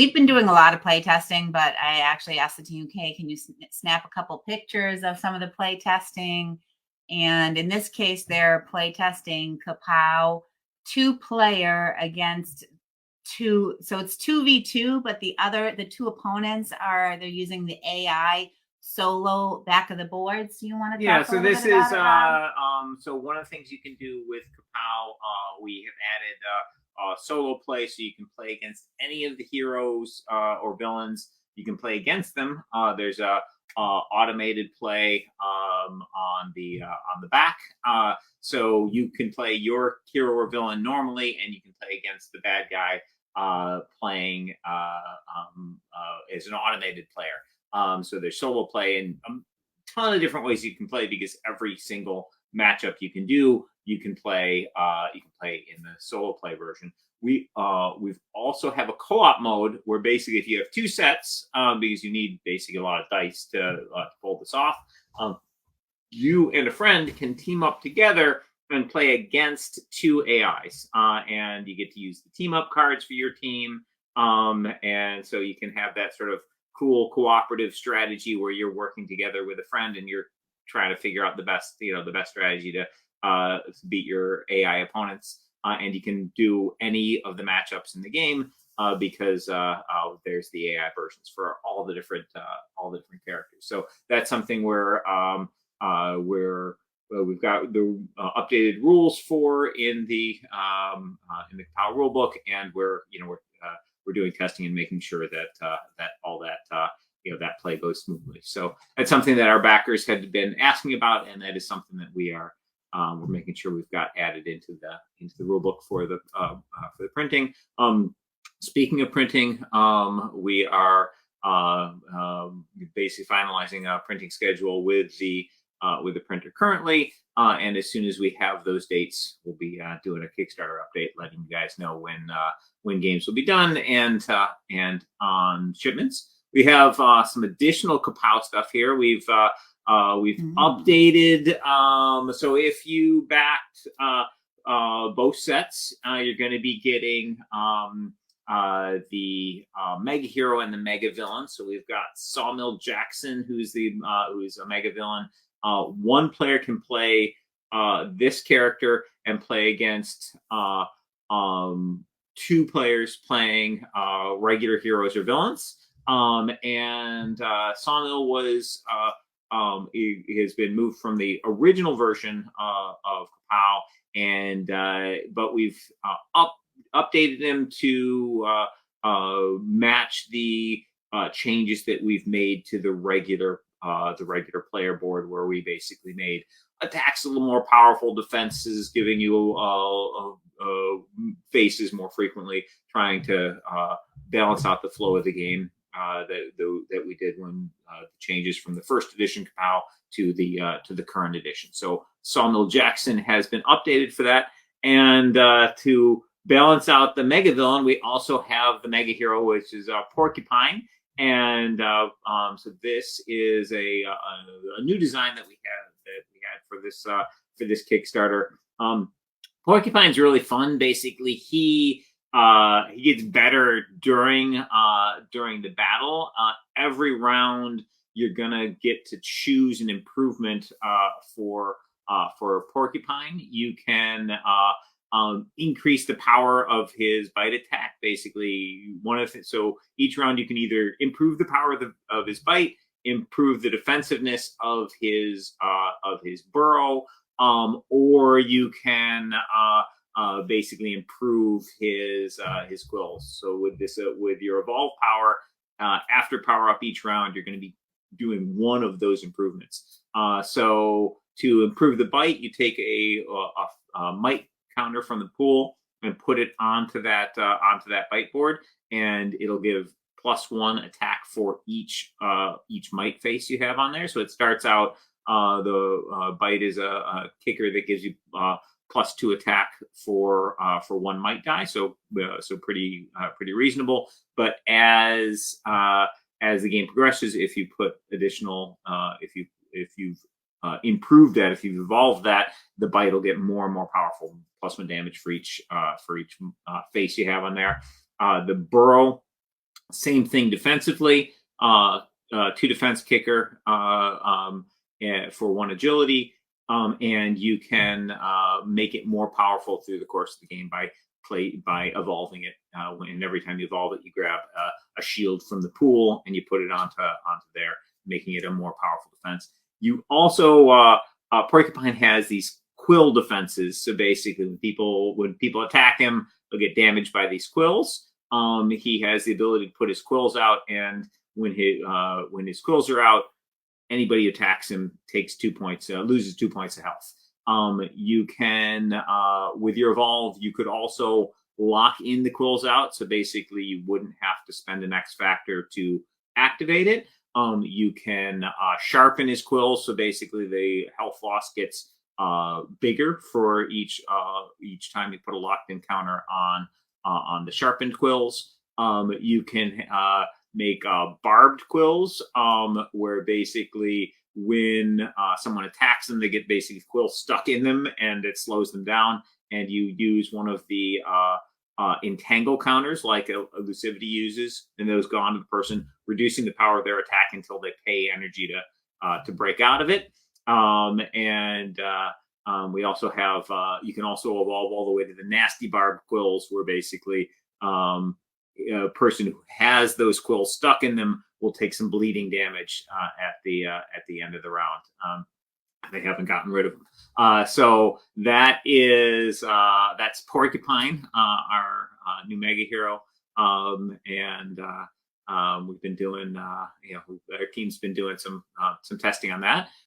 We've been doing a lot of play testing, but I actually asked the team, okay, can you snap a couple pictures of some of the play testing? And in this case, they're play testing KAPOW 2-player against two. So it's 2v2, but the two opponents they're using the AI solo back of the boards. Do you want to talk So a little this bit about is it, Rob? so one of the things you can do with KAPOW, we have added solo play, so you can play against any of the heroes or villains. You can play against them. There's a automated play on the back, so you can play your hero or villain normally, and you can play against the bad guy playing as an automated player. So there's solo play and ton of different ways you can play, because every single matchup you can do, you can play in the solo play version. We've also have a co-op mode where basically if you have two sets, because you need basically a lot of dice to pull this off, you and a friend can team up together and play against two AIs, and you get to use the team up cards for your team, and so you can have that sort of cool cooperative strategy where you're working together with a friend and you're trying to figure out the best strategy to beat your AI opponents. And you can do any of the matchups in the game because there's the AI versions for all the different characters. So that's something where we've got the updated rules for in the KAPOW rulebook, and we're doing testing and making sure that that play goes smoothly. So that's something that our backers had been asking about, and that is something that we're making sure we've got added into the rulebook for the printing. Speaking of printing, we are basically finalizing a printing schedule with the printer currently, and as soon as we have those dates, we'll be doing a Kickstarter update, letting you guys know when games will be done and on shipments. We have some additional KAPOW stuff here. We've updated. So if you backed both sets, you're going to be getting the Mega Hero and the Mega Villain. So we've got Sawmill Jackson, who's a Mega Villain. One player can play this character and play against two players playing regular heroes or villains. And Sawmill has been moved from the original version of KAPOW, but we've updated him to match the changes that we've made to the regular player board, where we basically made attacks a little more powerful, defenses giving you faces more frequently, trying to balance out the flow of the game that we did when changes from the first edition KAPOW to the current edition. So Sawmill Jackson has been updated for that, and to balance out the Mega Villain, we also have the Mega Hero, which is Porcupine. And so this is a new design that we had for this Kickstarter. Porcupine's really fun. Basically, he gets better during the battle. Every round, you're gonna get to choose an improvement for Porcupine. You can increase the power of his bite attack. Basically, so each round you can either improve the power of his bite, improve the defensiveness of his burrow, or you can basically improve his quills. So with your evolve power, after power up each round, you're going to be doing one of those improvements. So to improve the bite, you take a might counter from the pool and put it onto that bite board, and it'll give +1 attack for each might face you have on there. So it starts out, the bite is a kicker that gives you +2 attack for one might die. So pretty reasonable. But as the game progresses, if you put additional, if you've improved that, if you've evolved that, the bite will get more and more powerful, +1 damage for each face you have on there. The Burrow Same thing defensively. 2 defense kicker for 1 agility. And you can make it more powerful through the course of the game by evolving it. And every time you evolve it, you grab a shield from the pool and you put it onto there, making it a more powerful defense. You also Porcupine has these quill defenses. So basically, when people attack him, they'll get damaged by these quills. He has the ability to put his quills out, and when his quills are out, anybody who attacks him takes 2 points, loses 2 points of health. You can, with your evolve, you could also lock in the quills out. So basically, you wouldn't have to spend an X factor to activate it. You can sharpen his quills. So basically, the health loss gets bigger for each time you put a locked in counter on the sharpened quills. You can make barbed quills, where basically when someone attacks them, they get basically quills stuck in them and it slows them down. And you use one of the entangle counters like elusivity uses, and those go on to the person, reducing the power of their attack until they pay energy to break out of it. We also have, you can also evolve all the way to the nasty barbed quills, where basically a person who has those quills stuck in them will take some bleeding damage at the end of the round. They haven't gotten rid of them. So that's Porcupine, our new mega hero. We've been doing, our team's been doing some testing on that.